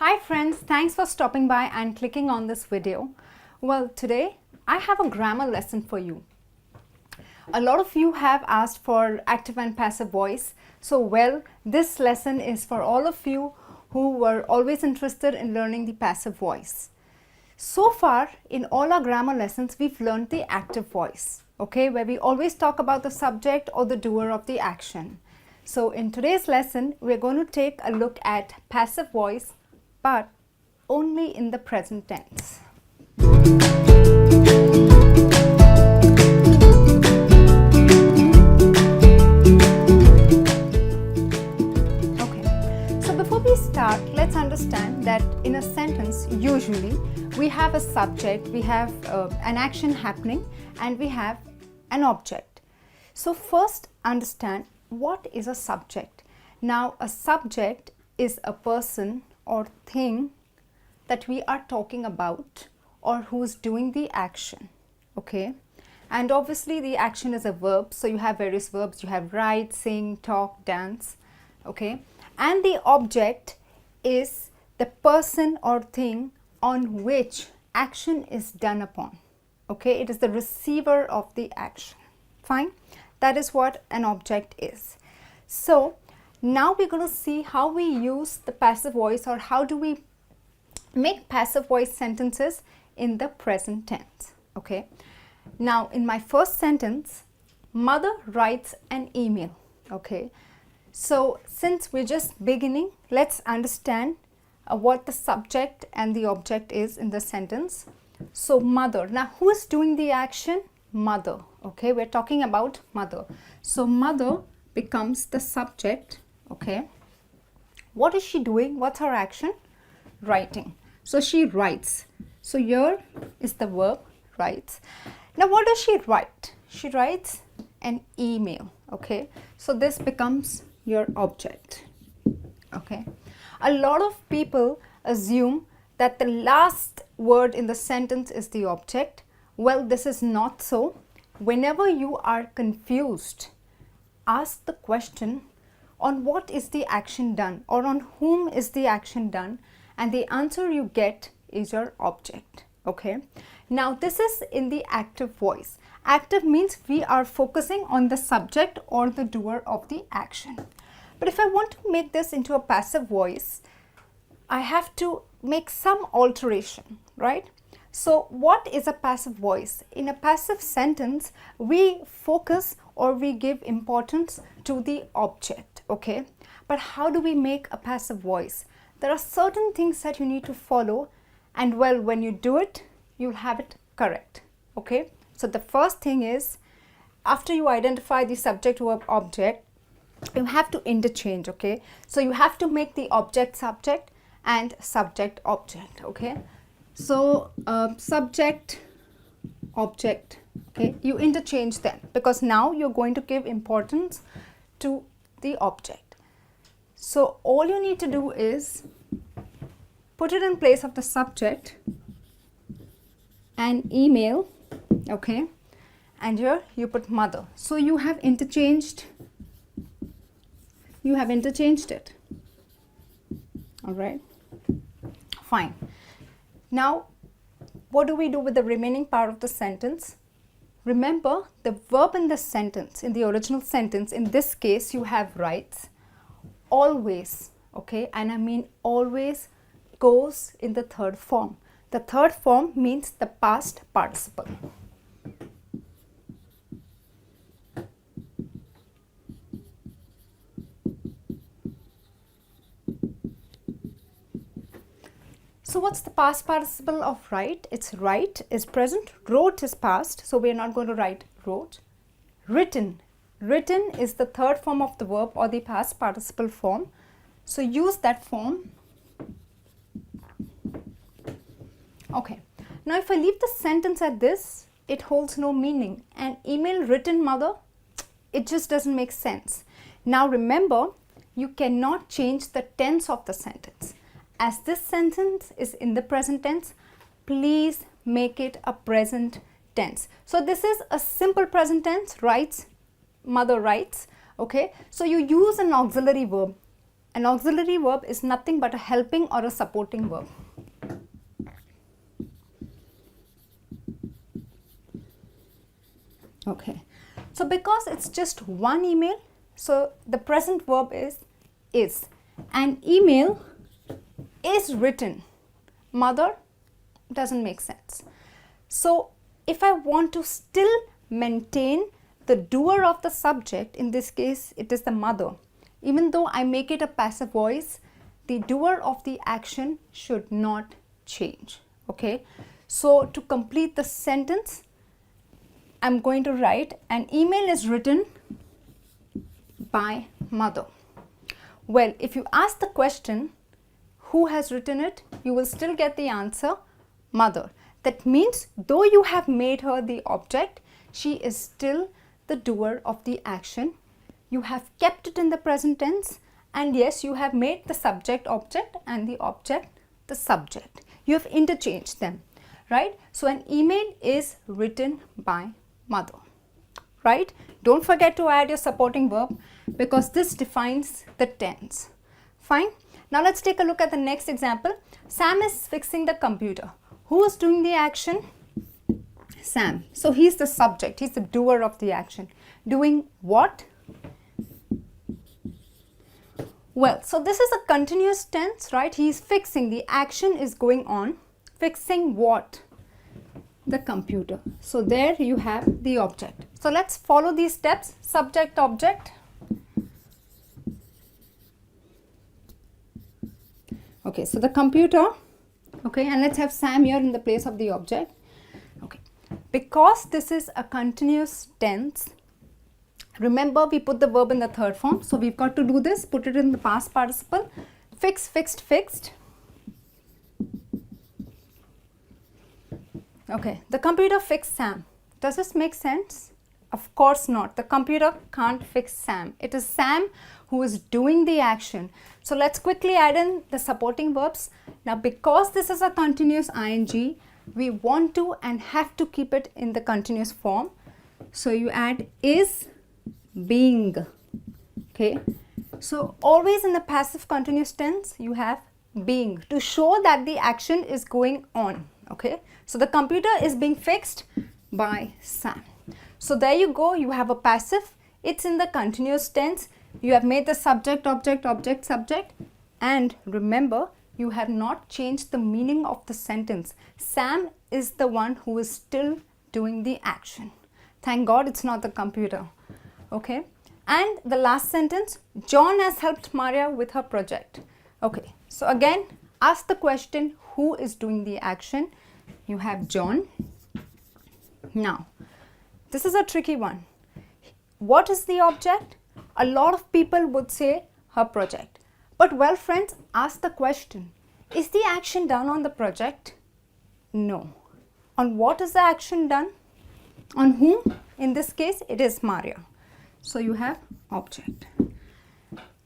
Hi friends, thanks for stopping by and clicking on this video. Well, today I have a grammar lesson for you. A lot of you have asked for active and passive voice. So this lesson is for all of you who were always interested in learning the passive voice. So far in all our grammar lessons, we've learned the active voice, okay, where we always talk about the subject or the doer of the action. So in today's lesson, we're going to take a look at passive voice, but only in the present tense. Okay, so before we start, let's understand that in a sentence, usually we have a subject, we have an action happening, and we have an object. So first understand what is a subject. Now a subject is a person or thing that we are talking about or who's doing the action, okay? And obviously the action is a verb, so you have various verbs. You have write, sing, talk, dance, okay? And the object is the person or thing on which action is done upon, okay? It is the receiver of the action. Fine, that is what an object is. So now we're going to see how we use the passive voice, or how do we make passive voice sentences in the present tense, okay? Now in my first sentence, mother writes an email, okay? So since we're just beginning, let's understand what the subject and the object is in the sentence. So mother, now who is doing the action? Mother, okay? We're talking about mother. So mother becomes the subject, okay? What is she doing? What's her action? Writing. So she writes. So here is the verb writes. Now what does she write? She writes an email, okay? So this becomes your object, okay? A lot of people assume that the last word in the sentence is the object. Well, this is not so. Whenever you are confused, ask the question, on what is the action done, or on whom is the action done, and the answer you get is your object, okay? Now this is in the active voice. Active means we are focusing on the subject or the doer of the action. But if I want to make this into a passive voice, I have to make some alteration, right? So what is a passive voice? In a passive sentence, we focus or we give importance to the object, okay? But how do we make a passive voice? There are certain things that you need to follow, and well, when you do it, you'll have it correct, okay? So the first thing is, after you identify the subject verb object, you have to interchange, okay? So you have to make the object subject and subject object, okay? So subject object, okay, you interchange them, because now you're going to give importance to the object. So all you need to do is put it in place of the subject, an email, okay, and here you put mother. So you have interchanged it, all right? Fine. Now, what do we do with the remaining part of the sentence? Remember, the verb in the sentence, in the original sentence, in this case, you have writes, always, okay? And I mean always goes in the third form. The third form means the past participle. So what's the past participle of write? It's write is present, wrote is past, so we're not going to write wrote. Written. Written is the third form of the verb or the past participle form. So use that form. Okay. Now if I leave the sentence at this, it holds no meaning. An email written mother, it just doesn't make sense. Now remember, you cannot change the tense of the sentence. As this sentence is in the present tense, please make it a present tense. So this is a simple present tense, writes, mother writes, okay? So you use an auxiliary verb. An auxiliary verb is nothing but a helping or a supporting verb. Okay, so because it's just one email, so the present verb is. An email is written. Mother doesn't make sense. So if I want to still maintain the doer of the subject, in this case it is the mother, even though I make it a passive voice, the doer of the action should not change. Okay, so to complete the sentence, I'm going to write an email is written by mother. Well, if you ask the question who has written it, you will still get the answer mother. That means though you have made her the object, she is still the doer of the action. You have kept it in the present tense, and yes, you have made the subject object and the object the subject. You have interchanged them, right? So an email is written by mother, right? Don't forget to add your supporting verb because this defines the tense. Fine. Now let's take a look at the next example. Sam is fixing the computer. Who is doing the action? Sam. So he's the subject, he's the doer of the action. Doing what? Well, so this is a continuous tense, right? He is fixing, the action is going on. Fixing what? The computer. So there you have the object. So let's follow these steps. Subject, object. Okay, so the computer. Okay, and let's have Sam here in the place of the object. Okay, because this is a continuous tense, remember we put the verb in the third form. So we've got to do this, put it in the past participle. Fix, fixed, fixed. Okay, the computer fixed Sam. Does this make sense? Of course not. The computer can't fix Sam. It is Sam who is doing the action. So let's quickly add in the supporting verbs. Now because this is a continuous ing, we want to and have to keep it in the continuous form. So you add is being. Okay, so always in the passive continuous tense you have being to show that the action is going on. Okay, so the computer is being fixed by Sam. So there you go, you have a passive, it's in the continuous tense, you have made the subject, object, object, subject, and remember you have not changed the meaning of the sentence. Sam is the one who is still doing the action. Thank God it's not the computer. Okay, and the last sentence, John has helped Maria with her project. Okay, so again ask the question who is doing the action. You have John. Now this is a tricky one. What is the object? A lot of people would say her project. But well friends, ask the question, is the action done on the project? No. On what is the action done? On whom? In this case it is Maria. So you have object.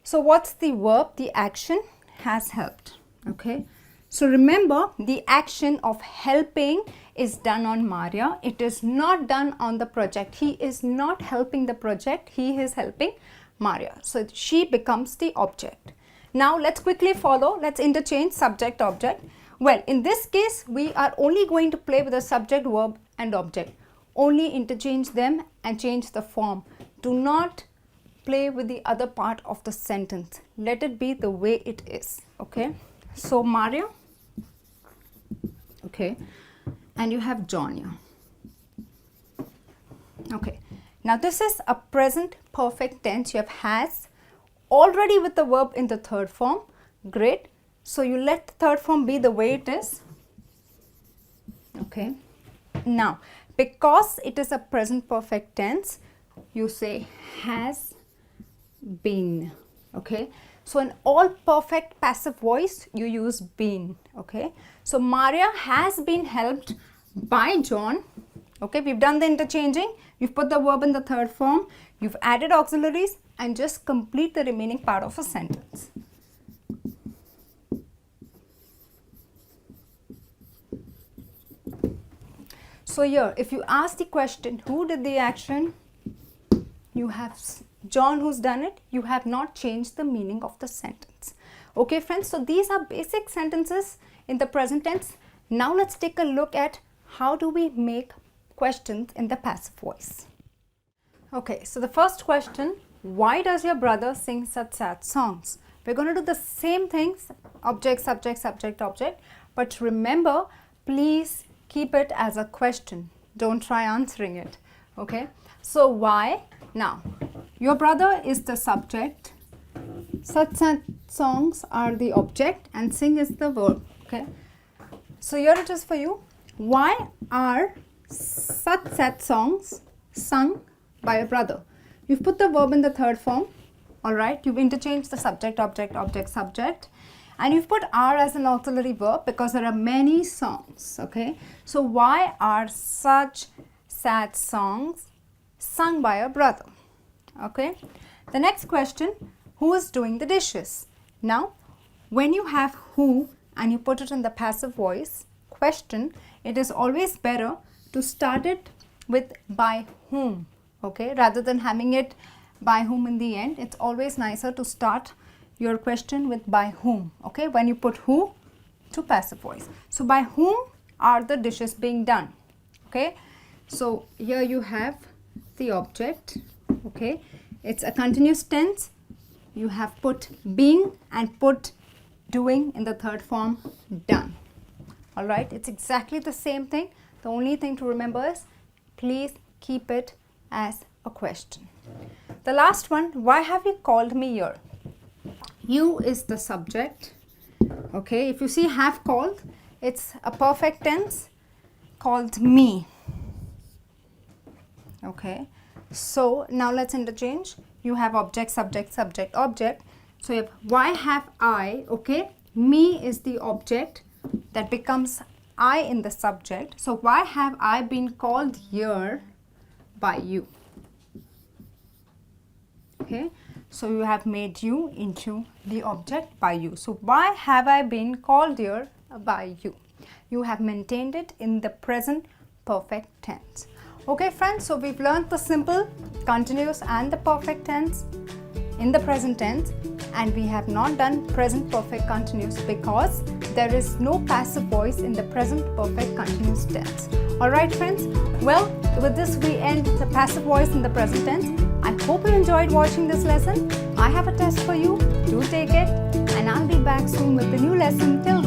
So what's the verb? The action has helped. Okay. So remember the action of helping is done on Maria. It is not done on the project. He is not helping the project. He is helping Maria. So she becomes the object. Now let's quickly follow. Let's interchange subject, object. Well, in this case, we are only going to play with the subject, verb and object. Only interchange them and change the form. Do not play with the other part of the sentence. Let it be the way it is. Okay. So Maria. Okay, and you have John here. Okay, now this is a present perfect tense. You have has already with the verb in the third form. Great. So you let the third form be the way it is. Okay, now because it is a present perfect tense, you say has been. Okay, so in all perfect passive voice you use been. Okay, so Maria has been helped by John. Okay, we've done the interchanging, you've put the verb in the third form, you've added auxiliaries, and just complete the remaining part of a sentence. So here if you ask the question who did the action, you have John who's done it, you have not changed the meaning of the sentence. Okay friends, so these are basic sentences in the present tense. Now let's take a look at how do we make questions in the passive voice. Okay, so the first question, why does your brother sing such sad songs? We're going to do the same things, object, subject, subject, object, but remember, please keep it as a question. Don't try answering it. Okay, so why? Now, your brother is the subject, such sad songs are the object, and sing is the verb. Okay, so here it is for you. Why are such sad songs sung by a brother? You've put the verb in the third form, alright, you've interchanged the subject, object, object, subject, and you've put are as an auxiliary verb because there are many songs, okay. So why are such sad songs sung by a brother? Okay, the next question, who is doing the dishes? Now, when you have who and you put it in the passive voice question, it is always better to start it with by whom, okay, rather than having it by whom in the end. It's always nicer to start your question with by whom, okay, when you put who to passive voice. So by whom are the dishes being done? Okay, so here you have the object, okay, it's a continuous tense. You have put being and put doing in the third form, done. All right, it's exactly the same thing. The only thing to remember is please keep it as a question. The last one, why have you called me here? You is the subject. Okay, if you see have called, it's a perfect tense, called me. Okay, so now let's interchange. You have object, subject, subject, object. So you have why have I, okay, me is the object, that becomes I in the subject. So why have I been called here by you? Okay, so you have made you into the object by you. So why have I been called here by you? You have maintained it in the present perfect tense. Okay friends, so we've learned the simple, continuous and the perfect tense in the present tense, and we have not done present perfect continuous because there is no passive voice in the present perfect continuous tense. Alright friends, well, with this we end the passive voice in the present tense. I hope you enjoyed watching this lesson. I have a test for you. Do take it, and I'll be back soon with the new lesson. Till